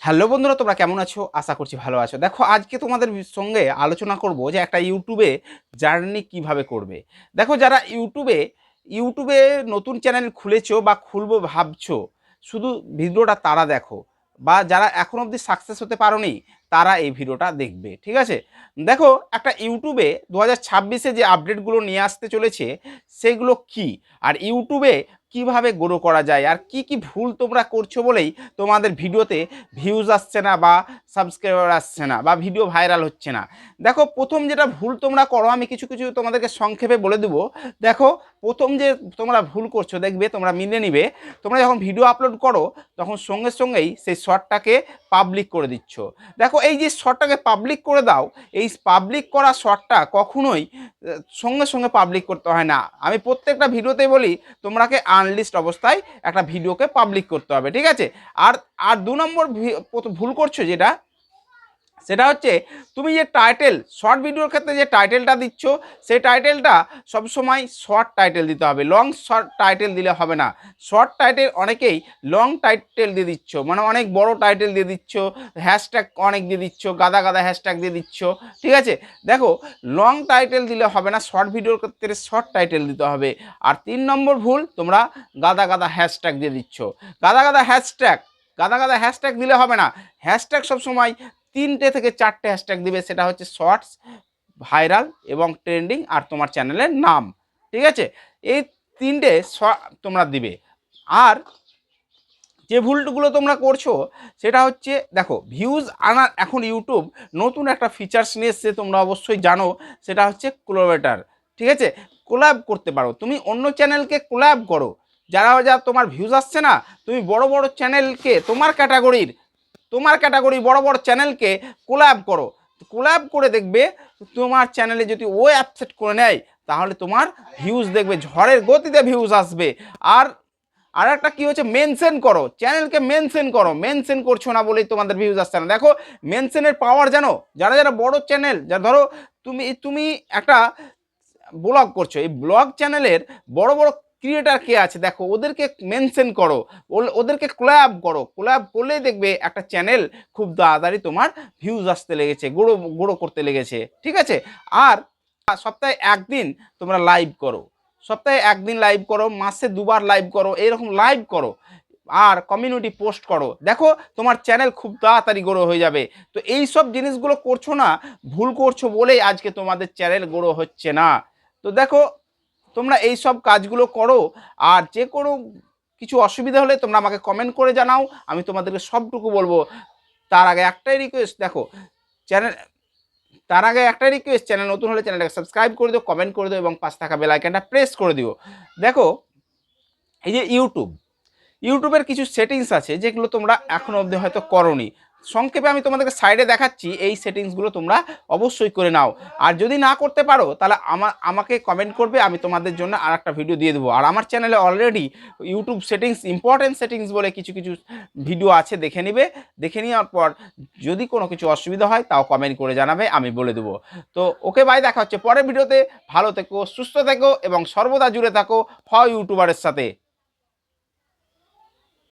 Hello বন্ধুরা, তোমরা কেমন আছো? আশা করছি ভালো আছো। দেখো, আজকে তোমাদের সঙ্গে আলোচনা করব যে একটা ইউটিউবে জার্নি কিভাবে করবে। দেখো, যারা ইউটিউবে নতুন চ্যানেল খুলেছো বা খুলবো ভাবছো, শুধু ভিডিওটা তারা দেখো, বা যারা এখন অবধি সাকসেস হতে পারোনি তারা এই ভিডিওটা দেখবে, ঠিক আছে? দেখো, একটা ইউটিউবে 2026-এ যে আপডেটগুলো নিয়ে আসতে চলেছে সেগুলো কি, আর ইউটিউবে কিভাবে গ্রো করা যায়, আর কি কি ভুল তোমরা করছো বলেই তোমাদের ভিডিওতে ভিউজ আসছে না, বা সাবস্ক্রাইবার আসছে না, বা ভিডিও ভাইরাল হচ্ছে না। দেখো, প্রথম যেটা ভুল তোমরা করো আমি কিছু কিছু তোমাদেরকে সংক্ষেপে বলে দেবো। দেখো, প্রথম যে তোমরা ভুল করছো, দেখবে তোমরা মিলে নিবে, তোমরা যখন ভিডিও আপলোড করো তখন সঙ্গে সঙ্গেই সেই শর্টটাকে পাবলিক করে দিচ্ছ। দেখো, এই যে শর্টটাকে পাবলিক করে দাও, এই পাবলিক করা শর্টটা কখনোই সঙ্গে সঙ্গে পাবলিক করতে হয় না। আমি প্রত্যেকটা ভিডিওতেই বলি তোমরাকে আনলিস্ট অবস্থায় একটা ভিডিওকে পাবলিক করতে হবে, ঠিক আছে? আর আর 2 নম্বর ভুল করছো যেটা, সেটা হচ্ছে তুমি যে টাইটেল, শর্ট ভিডিওর ক্ষেত্রে যে টাইটেলটা দিচ্ছ, সেই টাইটেলটা সবসময় শর্ট টাইটেল দিতে হবে, লং শর্ট টাইটেল দিলে হবে না। শর্ট টাইটেল অনেকেই লং টাইটেল দিয়ে দিচ্ছ, মানে অনেক বড় টাইটেল দিয়ে দিচ্ছ, হ্যাশট্যাগ অনেক দিয়ে দিচ্ছ, গাদা গাদা হ্যাশট্যাগ দিয়ে দিচ্ছ, ঠিক আছে? দেখো, লং টাইটেল দিলে হবে না, শর্ট ভিডিওর ক্ষেত্রে শর্ট টাইটেল দিতে হবে। আর 3 নম্বর ভুল, তোমরা গাদা গাদা হ্যাশট্যাগ দিয়ে দিচ্ছ। গাদা গাদা হ্যাশট্যাগ গাদা গাদা হ্যাশট্যাগ দিলে হবে না। হ্যাশট্যাগ সবসময় 3টে থেকে 4টে হ্যাশট্যাগ দিবে, সেটা হচ্ছে শর্টস, ভাইরাল এবং ট্রেন্ডিং, আর তোমার চ্যানেলের নাম, ঠিক আছে? এই 3টে তোমরা দিবে। আর যে ভুলগুলো তোমরা করছো সেটা হচ্ছে, দেখো, ভিউজ আনার এখন ইউটিউব নতুন একটা ফিচার্স নিয়ে এসছে, তোমরা অবশ্যই জানো, সেটা হচ্ছে কোলাবরেটর, ঠিক আছে? কোলাব করতে পারো, তুমি অন্য চ্যানেলকে কোলাব করো, যা তোমার ভিউজ আসছে না, তুমি বড় বড় চ্যানেলকে, তোমার ক্যাটাগরি বড় বড় চ্যানেলকে কোলাব করো। কোলাব করে দেখবে তোমার চ্যানেলে যদি ও অ্যাপসেট করে নেয়, তাহলে তোমার ভিউজ দেখবে ঝড়ের গতিতে ভিউজ আসবে। আর আর একটা কি হচ্ছে, মেনশন করো, চ্যানেলকে মেনশন করো, মেনশন করছো না বলেই তোমাদের ভিউজ আসছে না। দেখো, মেনশনের পাওয়ার জানো? যারা যারা বড় চ্যানেল, যা ধরো তুমি তুমি একটা ব্লগ করছো, এই ব্লগ চ্যানেলের বড় বড় ক্রিয়েটার কে আছে, দেখো ওদেরকে মেনশন করো, ওদেরকে কোলাব করো। কোলাব করলেই দেখবে একটা চ্যানেল খুব তাড়াতাড়ি তোমার ভিউজ আসতে লেগেছে, গ্রো গ্রো করতে লেগেছে, ঠিক আছে? আর সপ্তাহে একদিন তোমরা লাইভ করো, সপ্তাহে একদিন লাইভ করো, মাসে 2বার লাইভ করো, এরকম লাইভ করো। আর কমিউনিটি পোস্ট করো, দেখো তোমার চ্যানেল খুব তাড়াতাড়ি গ্রো হয়ে যাবে। তো এই সব জিনিসগুলো করছো না, ভুল করছো বলেই আজকে তোমাদের চ্যানেল গ্রো হচ্ছে না। তো দেখো, তোমরা এই সব কাজগুলো করো। আর যে কোনো কিছু অসুবিধা হলে তোমরা আমাকে কমেন্ট করে জানাও, আমি তোমাদেরকে সবটুকু বলবো। তার আগে একটাই রিকোয়েস্ট, দেখো, চ্যানেল তার আগে একটাই রিকোয়েস্ট, চ্যানেল নতুন হলে চ্যানেলটাকে সাবস্ক্রাইব করে দিও, কমেন্ট করে দিও এবং পাশে থাকা বেল আইকনটা প্রেস করে দিও। দেখো, এই যে ইউটিউবের কিছু সেটিংস আছে যেগুলো তোমরা এখনো অবধি হয়তো করোনি। সংক্ষেপে আমি তোমাদেরকে সাইডে দেখাচ্ছি, এই সেটিংসগুলো তোমরা অবশ্যই করে নাও। আর যদি না করতে পারো তাহলে আমাকে কমেন্ট করবে, আমি তোমাদের জন্য আর একটা ভিডিও দিয়ে দেবো। আর আমার চ্যানেলে already YouTube settings, important settings বলে কিছু কিছু ভিডিও আছে, দেখে নিবে। দেখে নেওয়ার পর যদি কোনো কিছু অসুবিধা হয় তাও কমেন্ট করে জানাবে, আমি বলে দেবো। তো ওকে বাই, দেখা হচ্ছে পরের ভিডিওতে। ভালো থেকো, সুস্থ থেকো এবং সর্বদা জুড়ে থাকো ইউটিউবারের সাথে।